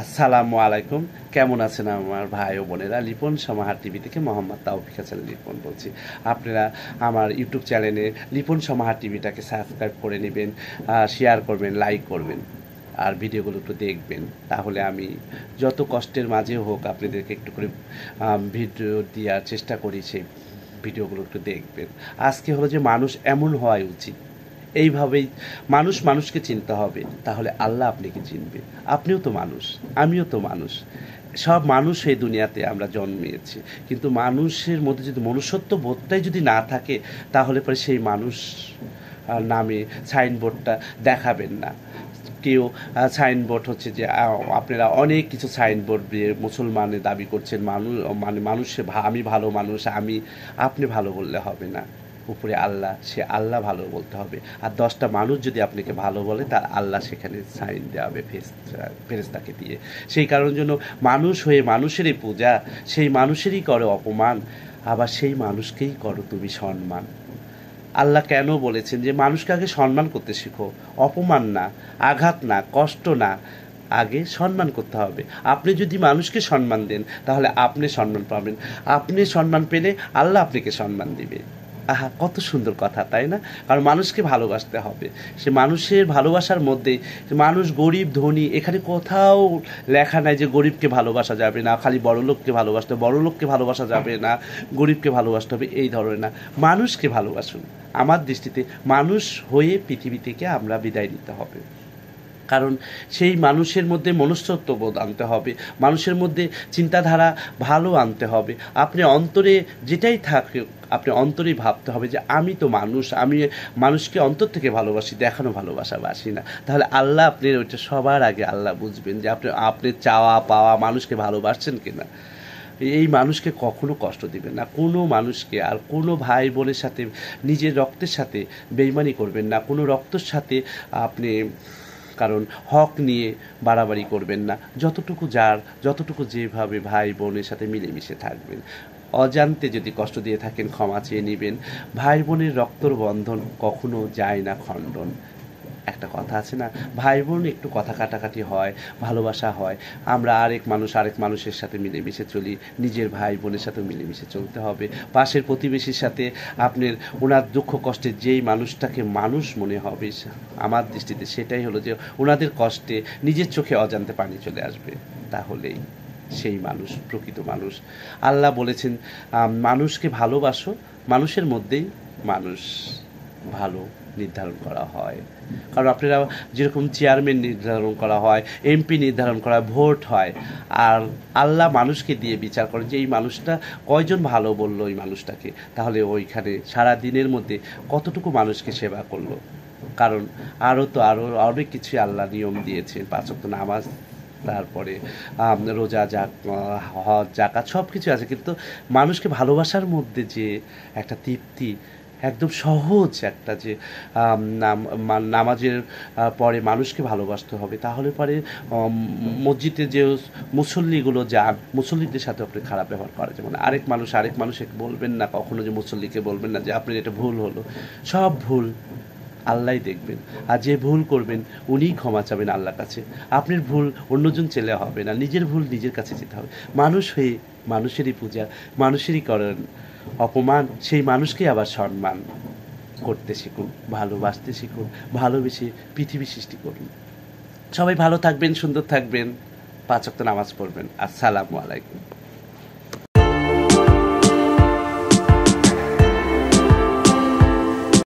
আসসালামু আলাইকুম। কেমন আছেন আমার ভাই ও বোনেরা? লিপন সমাহার টিভি থেকে মোহাম্মদ তাওফিক হাসান লিপন বলছি। আপনারা আমার ইউটিউব চ্যানেলে লিপন সমাহার টিভিটাকে সাবস্ক্রাইব করে নেবেন, শেয়ার করবেন, লাইক করবেন, আর ভিডিওগুলো একটু দেখবেন। তাহলে আমি যত কষ্টের মাঝেও হোক আপনাদেরকে একটু করে ভিডিও দেওয়ার চেষ্টা করি, সেই ভিডিওগুলো একটু দেখবেন। আজকে হলো যে মানুষ এমন হওয়াই উচিত, এইভাবেই মানুষ মানুষকে চিনতে হবে, তাহলে আল্লাহ আপনাকে চিনবে। আপনিও তো মানুষ, আমিও তো মানুষ, সব মানুষ এই দুনিয়াতে আমরা জন্মেছি। কিন্তু মানুষের মধ্যে যদি মনুষ্যত্ব বোধটাই যদি না থাকে, তাহলে পরে সেই মানুষ নামে সাইনবোর্ডটা দেখাবেন না। কেউ সাইনবোর্ড হচ্ছে যে আপনারা অনেক কিছু সাইনবোর্ড দিয়ে মুসলমানের দাবি করছেন, মানুষে আমি ভালো মানুষ, আপনি ভালো বললে হবে না। উপরে আল্লাহ, সে আল্লাহ ভালো বলতে হবে। আর 10টা মানুষ যদি আপনাকে ভালো বলে, তার আল্লাহ সেখানে সাইন দেওয়া হবে ফেরেশতাকে দিয়ে। সেই কারণের জন্য মানুষ হয়ে মানুষেরই পূজা, সেই মানুষেরই করো অপমান, আবার সেই মানুষকেই করো তুমি সম্মান। আল্লাহ কেন বলেছেন যে মানুষকে আগে সম্মান করতে শিখো, অপমান না, আঘাত না, কষ্ট না, আগে সম্মান করতে হবে। আপনি যদি মানুষকে সম্মান দেন, তাহলে আপনি সম্মান পাবেন। আপনি সম্মান পেলে আল্লাহ আপনাকে সম্মান দিবে। আহা, কত সুন্দর কথা, তাই না? কারণ মানুষকে ভালোবাসতে হবে। সে মানুষের ভালোবাসার মধ্যে মানুষ গরিব ধনী এখানে কোথাও লেখা নাই যে গরিবকে ভালোবাসা যাবে না, খালি বড়লোককে ভালোবাসতে হবে, বড়লোককে ভালোবাসা যাবে না, গরিবকে ভালোবাসতে হবে, এই ধরনের না। মানুষকে ভালোবাসুন। আমার দৃষ্টিতে মানুষ হয়ে পৃথিবী থেকে আমরা বিদায় নিতে হবে। কারণ সেই মানুষের মধ্যে মনুষ্যত্ববোধ আনতে হবে, মানুষের মধ্যে চিন্তাধারা ভালো আনতে হবে। আপনি অন্তরে যেটাই থাকে, আপনি অন্তরেই ভাবতে হবে যে আমি তো মানুষ, আমি মানুষকে অন্তর থেকে ভালোবাসি, দেখানো ভালোবাসি না। তাহলে আল্লাহ আপনি ওইটা সবার আগে আল্লাহ বুঝবেন যে আপনি চাওয়া পাওয়া মানুষকে ভালোবাসছেন কিনা। এই মানুষকে কখনো কষ্ট দিবেন না, কোনো মানুষকে। আর কোনো ভাই বোনের সাথে, নিজের রক্তের সাথে বেইমানি করবেন না, কোনো রক্তের সাথে আপনি কারণ হক নিয়ে বাড়াবাড়ি করবেন না। যতটুকু যেভাবে ভাই বোনের সাথে মিলেমিশে থাকবেন। অজান্তে যদি কষ্ট দিয়ে থাকেন, ক্ষমা চেয়ে নেবেন। ভাই বোনের রক্তর বন্ধন কখনো যায় না খণ্ডন। একটা কথা আছে না, ভাই বোন একটু কথা কাটাকাটি হয়, ভালোবাসা হয়, আমরা আরেক মানুষের সাথে মিলেমিশে চলি। নিজের ভাই বোনের সাথে মিলেমিশে চলতে হবে। পাশের প্রতিবেশীর সাথে আপনার ওনার দুঃখ কষ্টে যেই মানুষটাকে মানুষ মনে হবে, আমার দৃষ্টিতে সেটাই হলো যে ওনাদের কষ্টে নিজের চোখে অজান্তে পানি চলে আসবে, তাহলেই সেই মানুষ প্রকৃত মানুষ। আল্লাহ বলেছেন মানুষকে ভালোবাসো, মানুষের মধ্যেই মানুষ ভালো নির্ধারণ করা হয়। কারণ আপনারা যেরকম চেয়ারম্যান নির্ধারণ করা হয়, এমপি নির্ধারণ করা হয়, ভোট হয়, আর আল্লাহ মানুষকে দিয়ে বিচার করেন যে এই মানুষটা কয়জন ভালো বললো ওই মানুষটাকে, তাহলে ওইখানে সারা দিনের মধ্যে কতটুকু মানুষকে সেবা করলো। কারণ আরও অনেক কিছু আল্লাহ নিয়ম দিয়েছেন, 5 ওয়াক্ত নামাজ, তারপরে রোজা, হজ, জাকাত সব কিছু আছে। কিন্তু মানুষকে ভালোবাসার মধ্যে যে একটা তৃপ্তি, একদম সহজ একটা যে নামাজের পরে মানুষকে ভালোবাসতে হবে, তাহলে পরে মসজিদে যে মুসল্লিগুলো যান, মুসল্লিদের সাথে আপনি খারাপ ব্যবহার করা যাবে না। আরেক মানুষকে বলবেন না কখনো, যে মুসল্লিকে বলবেন না যে আপনার এটা ভুল হলো। সব ভুল আল্লাহই দেখবেন, আর যে ভুল করবেন উনিই ক্ষমা চাবেন আল্লাহর কাছে। আপনার ভুল অন্যজন চেলে হবে না, নিজের ভুল নিজের কাছে যেতে হবে। মানুষ হয়ে মানুষেরই পূজা, মানুষেরই করেন অপমান, সেই মানুষকে আবার সম্মান করতে শিখুন, ভালোবাসতে শিখুন, ভালোবেসে পৃথিবী সৃষ্টি করুন। সবাই ভালো থাকবেন, সুন্দর থাকবেন, 5 ওয়াক্ত নামাজ পড়বেন। আসসালামু আলাইকুম।